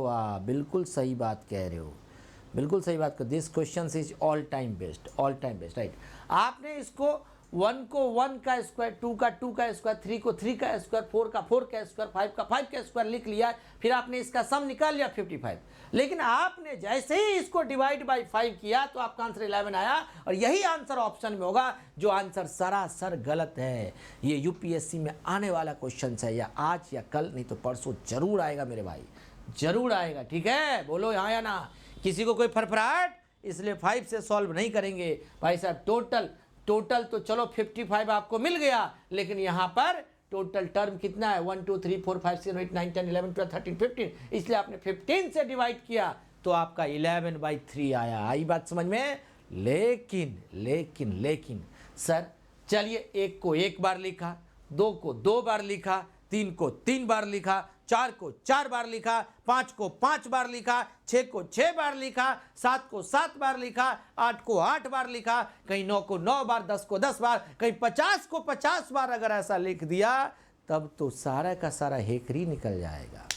वाह, बिल्कुल सही बात कह रहे हो, बिल्कुल सही बात कर। This question is all time best, all time best, right. आपने इसको 1 को 1 का स्क्वायर, 2 का 2 का स्क्वायर, 3 को 3 का स्क्वायर, 4 का 4 का स्क्वायर, 5 का 5 का स्क्वायर लिख लिया, फिर आपने इसका सम निकाल लिया 55। लेकिन आपने जैसे ही इसको डिवाइड बाई 5 किया तो आपका आंसर 11 आया, और यही आंसर ऑप्शन में होगा, जो आंसर सरासर गलत है। ये यूपीएससी में आने वाला क्वेश्चन है, या आज या कल, नहीं तो परसों जरूर आएगा मेरे भाई, जरूर आएगा। ठीक है, बोलो हाँ या ना। किसी को कोई फरफराहट, इसलिए 5 से सॉल्व नहीं करेंगे भाई साहब। टोटल तो चलो 55 आपको मिल गया, लेकिन यहाँ पर टोटल टर्म कितना है, 1 2 3 4 5 6 8 9 10 11 12 13 15, इसलिए आपने 15 से डिवाइड किया तो आपका 11/3 आया। आई बात समझ में। लेकिन सर चलिए, 1 को 1 बार लिखा, 2 को 2 बार लिखा, 3 को 3 बार लिखा, 4 को 4 बार लिखा, 5 को 5 बार लिखा, 6 को 6 बार लिखा, 7 को 7 बार लिखा, 8 को 8 बार लिखा, कहीं 9 को 9 बार, 10 को 10 बार, कहीं 50 को 50 बार अगर ऐसा लिख दिया, तब तो सारा का सारा हेकरी निकल जाएगा।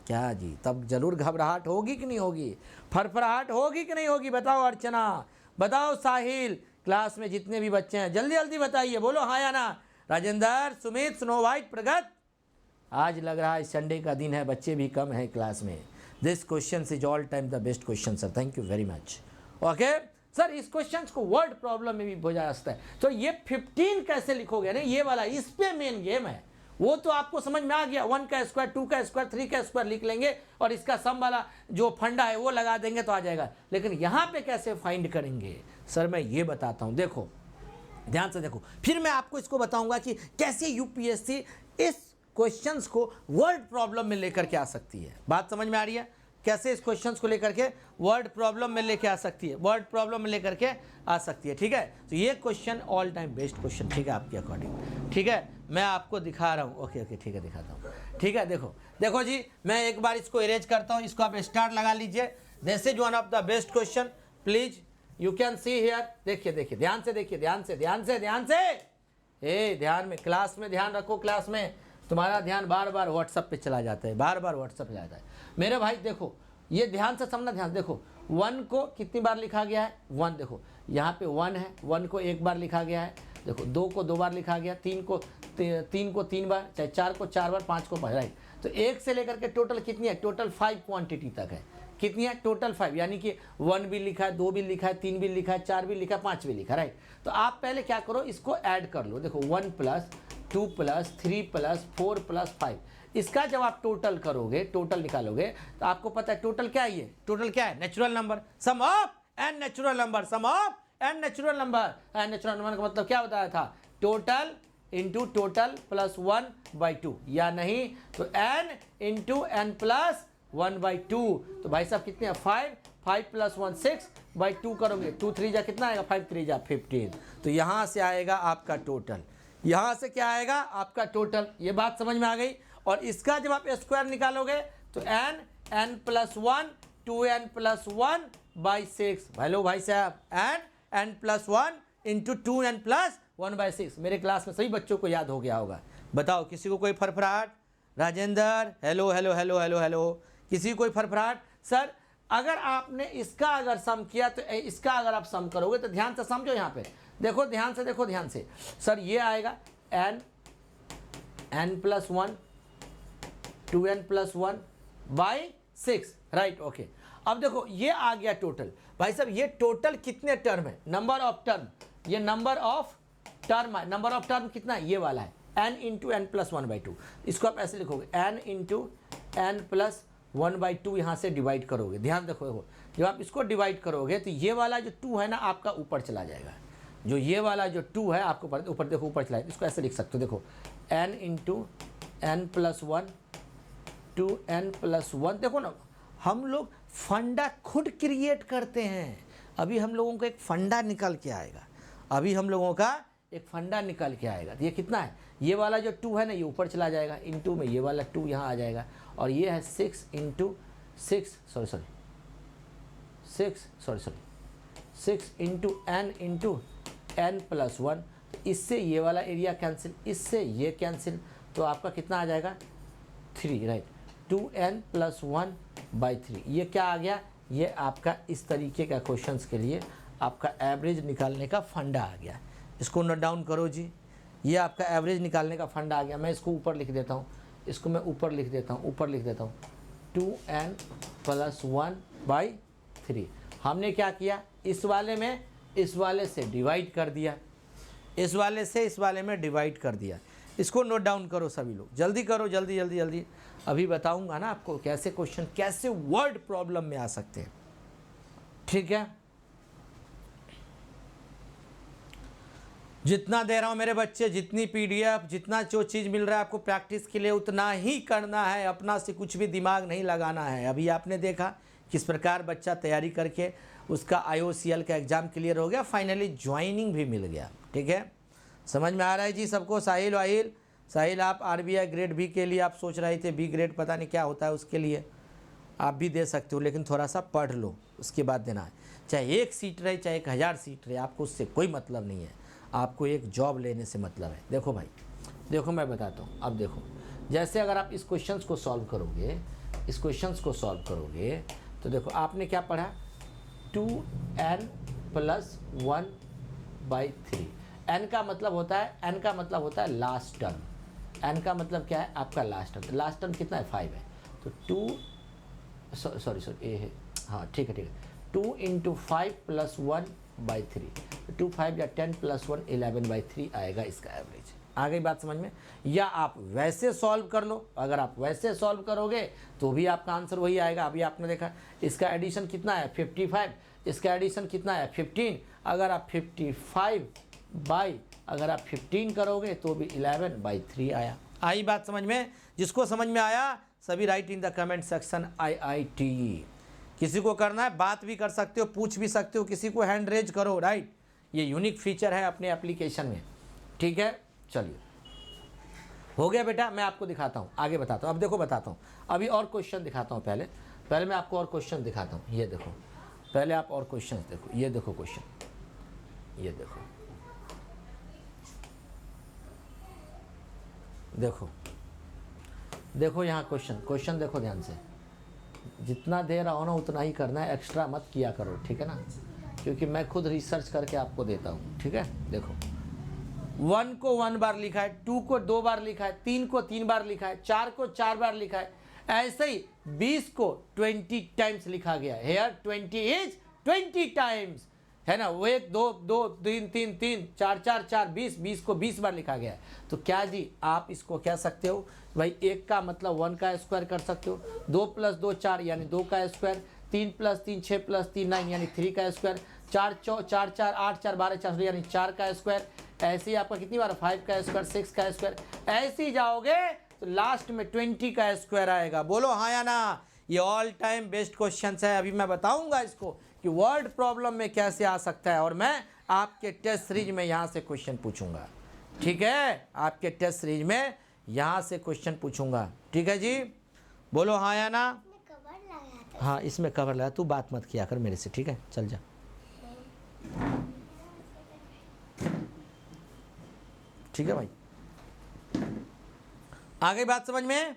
क्या जी, तब जरूर घबराहट होगी कि नहीं होगी, फरफराहट होगी कि नहीं होगी? बताओ अर्चना, बताओ साहिल, क्लास में जितने भी बच्चे हैं जल्दी जल्दी बताइए, बोलो हाँ या ना। राजेंद्र, सुमित, स्नो वाइट, प्रगत, आज लग रहा है संडे का दिन है, बच्चे भी कम हैं क्लास में। This question is all time the best question sir, thank you very much. Okay sir, इस क्वेश्चन को वर्ड प्रॉब्लम में भी भेजा जा सकता है। तो ये 15 कैसे लिखोगे ना, ये वाला, इस पे मेन गेम है। वो तो आपको समझ में आ गया, 1 का स्क्वायर, 2 का स्क्वायर, 3 का स्क्वायर लिख लेंगे और इसका सम वाला जो फंडा है वो लगा देंगे तो आ जाएगा। लेकिन यहाँ पे कैसे फाइंड करेंगे सर, मैं ये बताता हूँ। देखो ध्यान से देखो, फिर मैं आपको इसको बताऊंगा कि कैसे यूपीएससी इस क्वेश्चंस को वर्ड प्रॉब्लम में लेकर के आ सकती है। बात समझ में आ रही है? कैसे इस क्वेश्चंस को लेकर के वर्ड प्रॉब्लम में लेके आ सकती है, वर्ड प्रॉब्लम में लेकर के आ सकती है। ठीक है, तो ये question all time best question, ठीक है, आपके अकॉर्डिंग। ठीक है, मैं आपको दिखा रहा हूँ। ओके, ठीक है, दिखाता हूँ। ठीक है, देखो जी, मैं एक बार इसको इरेज करता हूँ, इसको आप स्टार लगा लीजिए। This is one of the best question, please you can see here. देखिए, ध्यान से देखिए, ध्यान से ध्यान में, क्लास में ध्यान रखो। क्लास में तुम्हारा ध्यान बार बार व्हाट्सअप पे चला जाता है, बार बार व्हाट्सअप पे जाता है मेरे भाई। देखो ये ध्यान से समझना, ध्यान देखो, 1 को कितनी बार लिखा गया है, 1, देखो यहाँ पे 1 है, 1 को 1 बार लिखा गया है। देखो 2 को 2 बार लिखा गया, 3 को 3 बार, चाहे 4 को 4 बार, 5 को 5, राइट। तो 1 से लेकर के टोटल कितनी है, टोटल 5 क्वांटिटी तक है। कितनी है, टोटल 5, यानी कि 1 भी लिखा है, 2 भी लिखा है, 3 भी लिखा है, 4 भी लिखा है, 5 भी लिखा है, राइट। तो आप पहले क्या करो, इसको ऐड कर लो। देखो 1 + 2 + 3 + 4 + 5, इसका जब आप टोटल करोगे, टोटल निकालोगे, तो आपको पता है टोटल क्या है, ये टोटल क्या है, natural number, sum of n natural number, sum of n natural number. N natural number का मतलब क्या बताया था, टोटल इंटू टोटल प्लस 1/2, या नहीं तो n इंटू n प्लस 1/2। तो भाई साहब कितने हैं, 5 + 1 6/2 करोगे, 2 3 जा कितना आएगा, 5 3 जा 15। तो यहाँ से आएगा आपका टोटल, यहाँ से क्या आएगा आपका टोटल। ये बात समझ में आ गई। और इसका जब आप स्क्वायर निकालोगे तो n + 1 2n + 1/6। हेलो भाई साहब, n + 1 इंटू 2n + 1/6। मेरे क्लास में सभी बच्चों को याद हो गया होगा। बताओ किसी को कोई फरफराहट? राजेंद्र, हेलो, किसी को कोई फरफराहट? सर अगर आपने इसका अगर सम किया तो इसका अगर आप सम करोगे तो ध्यान से समझो, यहाँ पे देखो, ध्यान से सर, ये आएगा n + 1 2n + 1/6, राइट। ओके, अब देखो ये आ गया टोटल। भाई साहब ये टोटल कितने टर्म है, नंबर ऑफ टर्म, ये नंबर ऑफ टर्म है। नंबर ऑफ टर्म कितना है, ये वाला है, n इंटू n + 1/2। इसको आप ऐसे लिखोगे, n इंटू n + 1/2, यहाँ से डिवाइड करोगे। ध्यान देखो, जब आप इसको डिवाइड करोगे तो ये वाला जो 2 है ना आपका ऊपर चला जाएगा, जो ये वाला जो 2 है आपको ऊपर देखो, ऊपर चला जाएगा। इसको ऐसे लिख सकते हो, देखो n इंटू n + 1 2n + 1। देखो ना, हम लोग फंडा खुद क्रिएट करते हैं। अभी हम लोगों को एक फंडा निकल के आएगा, तो ये कितना है, ये वाला जो 2 है ना ये ऊपर चला जाएगा, इंटू में ये वाला 2 यहाँ आ जाएगा, और ये है 6 इंटू n इंटू n + 1। इससे ये वाला एरिया कैंसिल, इससे ये कैंसिल, तो आपका कितना आ जाएगा 3, राइट। 2n+1/3। ये क्या आ गया, ये आपका इस तरीके का क्वेश्चंस के लिए आपका एवरेज निकालने का फंडा आ गया। इसको नोट डाउन करो जी, ये आपका एवरेज निकालने का फंडा आ गया। मैं इसको ऊपर लिख देता हूँ, इसको मैं ऊपर लिख देता हूँ, 2n+1/3। हमने क्या किया, इस वाले में इस वाले से डिवाइड कर दिया, इस वाले से इस वाले में डिवाइड कर दिया। इसको नोट डाउन करो सभी लोग, जल्दी करो, जल्दी जल्दी जल्दी। अभी बताऊंगा ना आपको कैसे क्वेश्चन, कैसे वर्ड प्रॉब्लम में आ सकते हैं, ठीक है। जितना दे रहा हूं मेरे बच्चे, जितनी पीडीएफ, जितना जो चीज़ मिल रहा है आपको प्रैक्टिस के लिए, उतना ही करना है, अपना से कुछ भी दिमाग नहीं लगाना है। अभी आपने देखा किस प्रकार बच्चा तैयारी करके उसका IOCL का एग्ज़ाम क्लियर हो गया, फाइनली ज्वाइनिंग भी मिल गया, ठीक है। समझ में आ रहा है जी सबको। साहिल वाहिल, साहिल आप RBI ग्रेड बी के लिए आप सोच रहे थे, बी ग्रेड पता नहीं क्या होता है, उसके लिए आप भी दे सकते हो, लेकिन थोड़ा सा पढ़ लो, उसके बाद देना है। चाहे 1 सीट रहे, चाहे 1000 सीट रहे, आपको उससे कोई मतलब नहीं है, आपको एक जॉब लेने से मतलब है। देखो भाई, देखो मैं बताता हूँ। अब देखो, जैसे अगर आप इस क्वेश्चंस को सॉल्व करोगे, इस क्वेश्चंस को सॉल्व करोगे, तो देखो आपने क्या पढ़ा, 2n+1/3। n का मतलब होता है, n का मतलब होता है लास्ट टर्म। n का मतलब क्या है, आपका लास्ट टर्म। लास्ट टर्म कितना है, 5 है। तो 2 सॉरी ए है, हाँ ठीक है 2 × 5 + 1/3, 2 5 या 10 + 1 11/3 आएगा इसका एवरेज। आ गई बात समझ में। या आप वैसे सॉल्व कर लो, अगर आप वैसे सॉल्व करोगे तो भी आपका आंसर वही आएगा। अभी आपने देखा इसका एडिशन कितना है, 55, इसका एडिशन कितना है, 15। अगर आप 15 करोगे तो भी 11/3 आया। आई बात समझ में। जिसको समझ में आया सभी right in the comment section IIT। किसी को करना है बात भी कर सकते हो, पूछ भी सकते हो, किसी को हैंड रेज करो, राइट। ये यूनिक फीचर है अपने एप्लीकेशन में, ठीक है। चलिए हो गया बेटा, मैं आपको दिखाता हूँ, आगे बताता हूँ। अब देखो बताता हूँ, अभी और क्वेश्चन दिखाता हूँ। पहले मैं आपको और क्वेश्चन दिखाता हूँ। ये देखो, पहले आप और क्वेश्चन देखो। ये देखो क्वेश्चन, ये देखो, देखो देखो यहाँ क्वेश्चन देखो ध्यान से। जितना दे रहा हो ना उतना ही करना है, एक्स्ट्रा मत किया करो, ठीक है ना, क्योंकि मैं खुद रिसर्च करके आपको देता हूँ, ठीक है। देखो 1 को 1 बार लिखा है, 2 को 2 बार लिखा है, 3 को 3 बार लिखा है, 4 को 4 बार लिखा है, ऐसे ही 20 को 20 टाइम्स लिखा गया है। हेयर 20 इज 20 टाइम्स, है ना। वो 1 2 2 3 3 3 4 4 4 20 को 20 बार लिखा गया है। तो क्या जी आप इसको कह सकते हो भाई, 1 का मतलब 1 का स्क्वायर कर सकते हो, 2 + 2 4 यानी 2 का स्क्वायर, 3 + 3 6 + 3 9 यानी 3 का स्क्वायर, 4 4 4 4 8 4 12 4 यानी 4 का स्क्वायर। ऐसे ही आपका कितनी बार, 5 का स्क्वायर, 6 का स्क्वायर, ऐसे ही जाओगे तो लास्ट में 20 का स्क्वायर आएगा। बोलो हाँ या ना। ये ऑल टाइम बेस्ट क्वेश्चन है। अभी मैं बताऊंगा इसको कि वर्ड प्रॉब्लम में कैसे आ सकता है, और मैं आपके टेस्ट सीरीज में यहाँ से क्वेश्चन पूछूंगा, ठीक है। आपके टेस्ट सीरीज में यहाँ से क्वेश्चन पूछूंगा, ठीक है जी। बोलो हाँ या ना। हाँ इसमें कवर लगा, तू बात मत किया कर मेरे से, ठीक है, चल जा। ठीक है भाई, आ गई बात समझ में।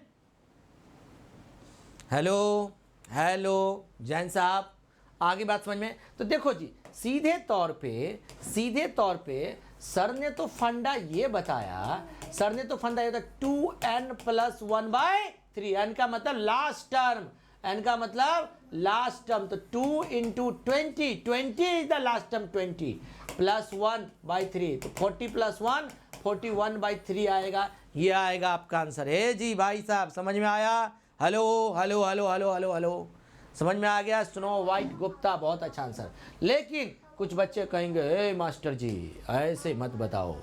हेलो हेलो जैन साहब, आगे बात समझ में। तो देखो जी, सीधे तौर पे सर ने तो फंडा ये बताया, सर ने तो फंडा ये बताया 2n+1/3। n का मतलब लास्ट टर्म, n का मतलब लास्ट टर्म। तो 2 × 20, 20 इज द लास्ट टर्म, 20 + 1/3, तो 40 + 1 41/3 आएगा। ये आएगा आपका आंसर है जी। भाई साहब समझ में आया। Hello hello hello hello hello hello, समझ में आ गया। स्नो वाइट गुप्ता, बहुत अच्छा आंसर। लेकिन कुछ बच्चे कहेंगे ए मास्टर जी ऐसे मत बताओ,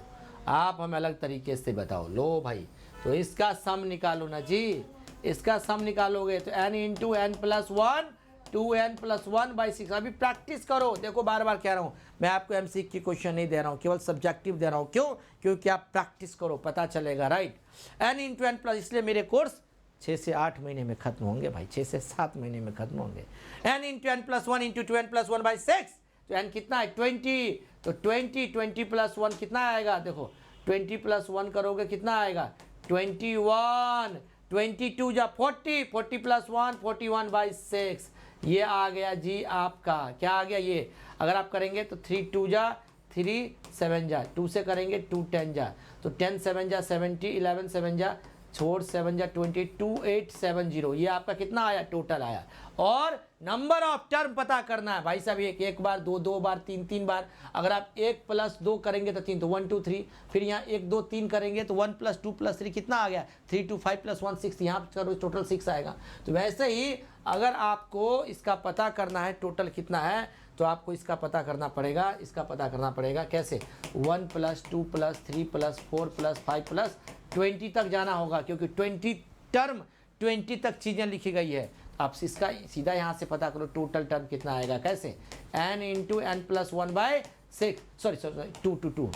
आप हमें अलग तरीके से बताओ। लो भाई, तो इसका सम निकालो ना जी, इसका सम निकालोगे तो n × n+1, 2n+1/6। अभी प्रैक्टिस करो। देखो बार बार कह रहा हूँ, मैं आपको MCQ की क्वेश्चन नहीं दे रहा हूँ, केवल सब्जेक्टिव दे रहा हूँ। क्यों? क्योंकि आप प्रैक्टिस करो, पता चलेगा, राइट। n × n+, इसलिए मेरे कोर्स 6 से 8 महीने में खत्म होंगे भाई, 6 से 7 महीने में खत्म होंगे। n × n+1 × 2n+1/6, तो n कितना है 20, तो 20 + 1 कितना आएगा। देखो 20 + 1 करोगे कितना आएगा 21, 22 जा 40, 40 प्लस 1 41/6, ये आ गया जी आपका, क्या आ गया ये। अगर आप करेंगे तो 3 2 जा 3 7 जा 2 से करेंगे 2 10 जा, तो 10 7 जा 70, 11 7 जा छोड़ 7 जा 20, 2870, ये आपका कितना आया टोटल आया। और नंबर ऑफ टर्म पता करना है भाई साहब, एक बार, दो बार, तीन बार। अगर आप 1 + 2 करेंगे तो 3, तो 1 2 3, फिर यहाँ 1 2 3 करेंगे तो 1 + 2 + 3 कितना आ गया 3 2 5 + 1 6, यहाँ करो टोटल 6 आएगा। तो वैसे ही अगर आपको इसका पता करना है टोटल कितना है, तो आपको इसका पता करना पड़ेगा। इसका पता करना पड़ेगा कैसे, 1 + 2 + 3 + 4 + 5 + 20 तक जाना होगा, क्योंकि 20 टर्म 20 तक चीज़ें लिखी गई है। आप इसका सीधा यहाँ से पता करो टोटल टर्म कितना आएगा, कैसे n × n + 1/6, सॉरी 2 2 2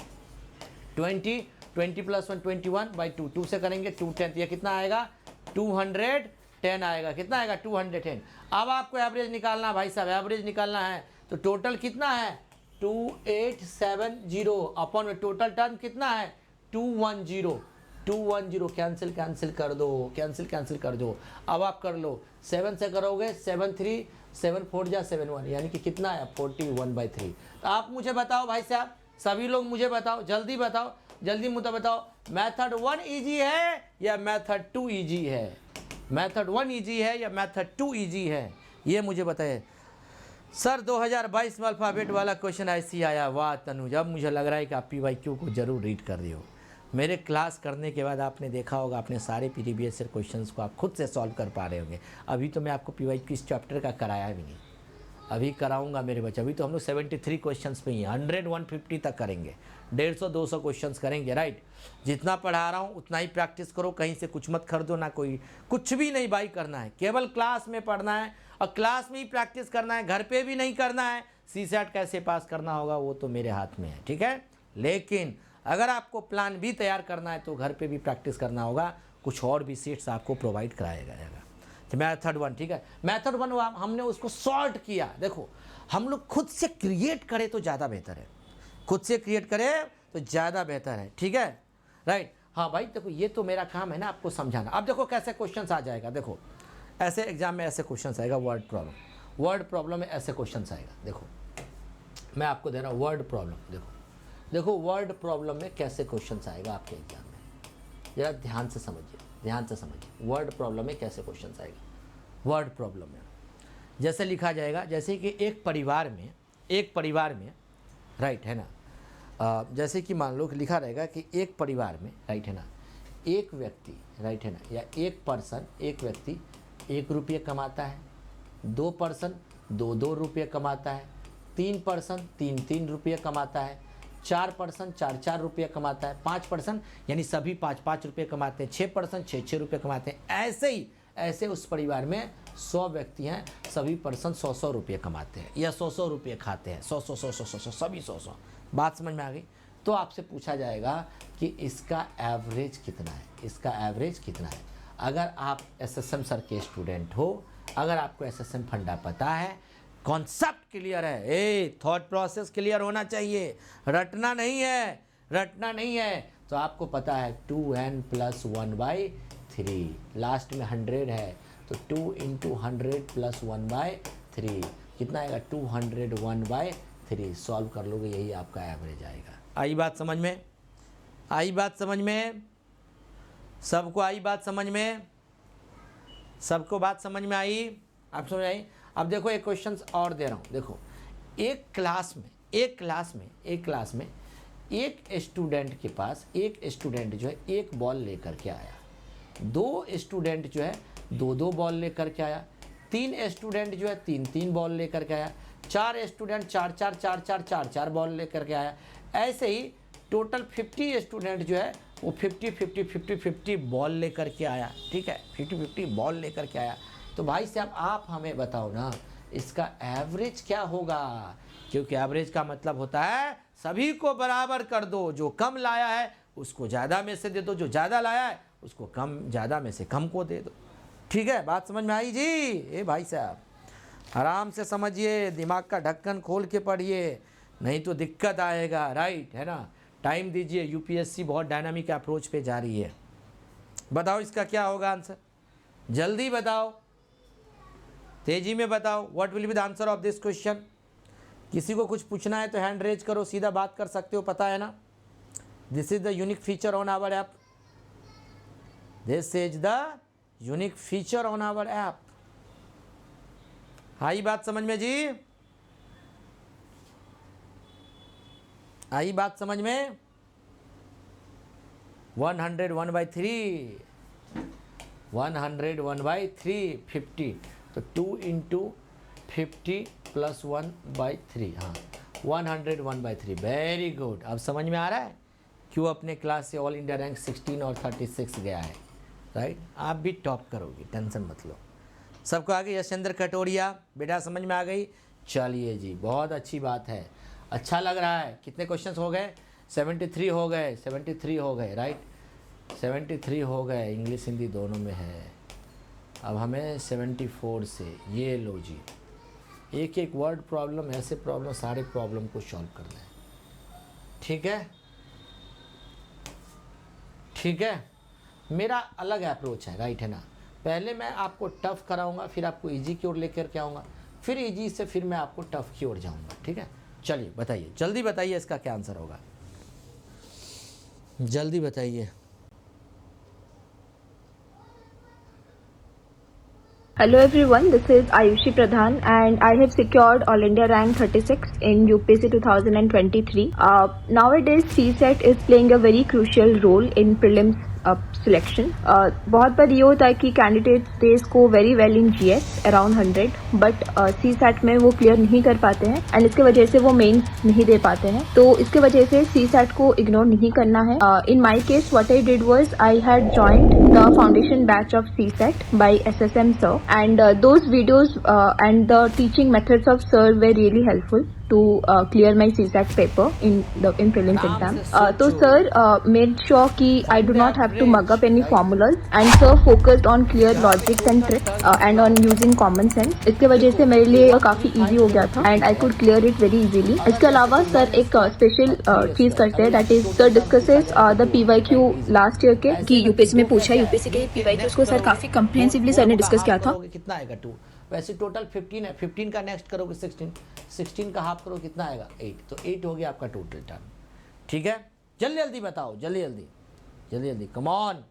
20 20 + 1 21/2, 2 से करेंगे 2 10, ये कितना आएगा 210 आएगा। कितना आएगा 210। अब आपको एवरेज निकालना है भाई साहब, एवरेज निकालना है तो टोटल कितना है 2870 अपॉन में टोटल टर्म कितना है 210 कैंसिल कर दो। अब आप कर लो 7 से करोगे 7 3 7 4 जा 7 1, यानी कि कितना है 41/3। तो आप मुझे बताओ भाई साहब, सभी लोग मुझे बताओ, जल्दी बताओ, जल्दी मुझे बताओ, मेथड 1 ईजी है या मेथड 2 ईजी है, मेथड 1 ईजी है या मेथड 2 ईजी है, ये मुझे बताइए। सर 2022 में अल्फ़ाबेट वाला क्वेश्चन ऐसे ही आया। वाह तनुज, अब मुझे लग रहा है कि आप PYQ को ज़रूर रीड कर रही हो। मेरे क्लास करने के बाद आपने देखा होगा, अपने सारे प्रीवियस ईयर क्वेश्चंस को आप खुद से सॉल्व कर पा रहे होंगे। अभी तो मैं आपको PYQ इस चैप्टर का कराया भी नहीं, अभी कराऊंगा मेरे बच्चे। अभी तो हम लोग 73 क्वेश्चंस पे ही हैं, 100 150 तक करेंगे, 150 200 क्वेश्चंस करेंगे, राइट। जितना पढ़ा रहा हूँ उतना ही प्रैक्टिस करो, कहीं से कुछ मत खरीदो, ना कोई कुछ भी नहीं बाई करना है, केवल क्लास में पढ़ना है और क्लास में ही प्रैक्टिस करना है, घर पे भी नहीं करना है। CSAT कैसे पास करना होगा वो तो मेरे हाथ में है, ठीक है। लेकिन अगर आपको प्लान भी तैयार करना है तो घर पे भी प्रैक्टिस करना होगा, कुछ और भी सीट्स आपको प्रोवाइड कराया जाएगा। तो मेथड 1, ठीक है, मेथड 1 हमने उसको सॉर्ट किया। देखो हम लोग खुद से क्रिएट करें तो ज़्यादा बेहतर है, खुद से क्रिएट करें तो ज़्यादा बेहतर है, ठीक है, राइट। हाँ भाई देखो, ये तो मेरा काम है ना आपको समझाना। अब देखो कैसे क्वेश्चन आ जाएगा, देखो ऐसे एग्जाम में ऐसे क्वेश्चन आएगा, वर्ड प्रॉब्लम में ऐसे क्वेश्चन आएगा। देखो मैं आपको दे रहा हूँ वर्ड प्रॉब्लम, देखो वर्ड प्रॉब्लम में कैसे क्वेश्चन आएगा आपके एग्जाम में, जरा ध्यान से समझिए, वर्ड प्रॉब्लम में कैसे क्वेश्चन आएगा। वर्ड प्रॉब्लम में जैसे लिखा जाएगा, जैसे कि एक परिवार में राइट है ना, जैसे कि मान लो कि लिखा रहेगा कि एक परिवार में, राइट है ना, एक व्यक्ति, राइट है ना, या एक व्यक्ति 1 रुपये कमाता है, 2 पर्सन 2 रुपये कमाता है, 3 पर्सन 3 रुपये कमाता है, 4 पर्सन 4 रुपये कमाता है, 5 पर्सन यानी सभी 5 रुपये कमाते हैं, 6 पर्सन 6 रुपये कमाते हैं। ऐसे उस परिवार में 100 व्यक्ति हैं, सभी पर्सन 100 रुपये कमाते हैं या 100 रुपये खाते हैं, 100 सभी 100। बात समझ में आ गई। तो आपसे पूछा जाएगा कि इसका एवरेज कितना है। अगर आप SSM सर के स्टूडेंट हो, अगर आपको SSM फंडा पता है, कॉन्सेप्ट क्लियर है, थॉट प्रोसेस क्लियर होना चाहिए, रटना नहीं है, तो आपको पता है 2n + 1/3, लास्ट में 100 है तो 2 × 100 + 1/3 कितना आएगा 201/3। सॉल्व कर लोगे, यही आपका एवरेज आएगा। आई बात समझ में? सबको आई बात समझ में? सबको बात समझ में आई? आप समझ आई? अब देखो एक क्वेश्चन और दे रहा हूँ। देखो एक क्लास में एक स्टूडेंट के पास, एक स्टूडेंट जो है 1 बॉल लेकर के आया, 2 स्टूडेंट जो है 2 बॉल लेकर के आया, 3 स्टूडेंट जो है 3 बॉल लेकर के आया, 4 स्टूडेंट 4 बॉल लेकर के आया। ऐसे ही टोटल 50 स्टूडेंट जो है वो 50 बॉल लेकर के आया, ठीक है, 50 बॉल लेकर के आया। तो भाई साहब आप हमें बताओ ना, इसका एवरेज क्या होगा? क्योंकि एवरेज का मतलब होता है सभी को बराबर कर दो, जो कम लाया है उसको ज़्यादा में से दे दो, जो ज़्यादा लाया है उसको ज़्यादा में से कम को दे दो। ठीक है, बात समझ में आई जी? ए भाई साहब आराम से समझिए, दिमाग का ढक्कन खोल के पढ़िए, नहीं तो दिक्कत आएगा, राइट है ना। टाइम दीजिए, UPSC बहुत डायनामिक अप्रोच पे जा रही है। बताओ इसका क्या होगा आंसर? जल्दी बताओ, तेजी में बताओ, what will be the answer of this question. किसी को कुछ पूछना है तो हैंड रेज करो, सीधा बात कर सकते हो, पता है ना। This is the unique feature on our app, this is the unique feature on our app. आई बात समझ में जी, आई बात समझ में। 101/3, 101/3 50, तो 2 × 50 + 1/3, हाँ 101/3। Very good. अब समझ में आ रहा है क्यों अपने क्लास से ऑल इंडिया रैंक 16 और 36 गया है, राइट। आप भी टॉप करोगे, टेंशन मत लो। सबको आ गई यशचंद्र कटोरिया, बेटा समझ में आ गई। चलिए जी, बहुत अच्छी बात है, अच्छा लग रहा है। कितने क्वेश्चंस हो गए? 73 हो गए, 73 हो गए, राइट। 73 हो गए, इंग्लिश हिंदी दोनों में है। अब हमें 74 से, ये लो जी, एक एक वर्ड प्रॉब्लम, ऐसे प्रॉब्लम, सारे प्रॉब्लम को सॉल्व करना है, ठीक है, ठीक है। मेरा अलग अप्रोच है, राइट है ना। पहले मैं आपको टफ कराऊंगा, फिर आपको इजी की ओर लेकर के आऊँगा, फिर इजी से फिर मैं आपको टफ की ओर जाऊँगा, ठीक है। चलिए बताइए, जल्दी बताइए इसका क्या आंसर होगा, जल्दी बताइए। Hello everyone, this is Ayushi Pradhan and I have secured All India rank 36 in UPSC 2023. Nowadays CSET is playing a very crucial role in prelims selection. बहुत बार ये होता है कि candidate they score very well in GS around 100 but CSAT में वो clear नहीं कर पाते हैं एंड इसके वजह से वो मेंस नहीं दे पाते हैं। तो इसके वजह से CSAT को इग्नोर नहीं करना है। In my case what I did was I had joined the foundation batch of CSAT by SSM sir and those videos and the teaching methods of sir were really helpful to clear my CSAT paper in prelims exam. So sir made sure कि I do not have to mug up any formulas and sir focused on clear logics and tricks and on using common sense. इसके वजह से मेरे लिए काफी easy हो गया था and I could clear it very easily. इसके अलावा सर एक स्पेशल चीज करते हैं, that is sir discusses the PYQ last year के कि यूपीएससी में पूछा, यूपीएससी के PYQs को सर काफी कम्प्रिहेंसिवली सर ने डिस्कस किया था। कितना आएगा 2, वैसे टोटल 15 है, 15 का नेक्स्ट करोगे 16, 16 का हाफ करो कितना आएगा 8, तो 8 हो गया आपका टोटल टर्म, ठीक है। जल्दी जल्दी बताओ, जल्दी जल्दी, जल्दी जल्दी, कम ऑन।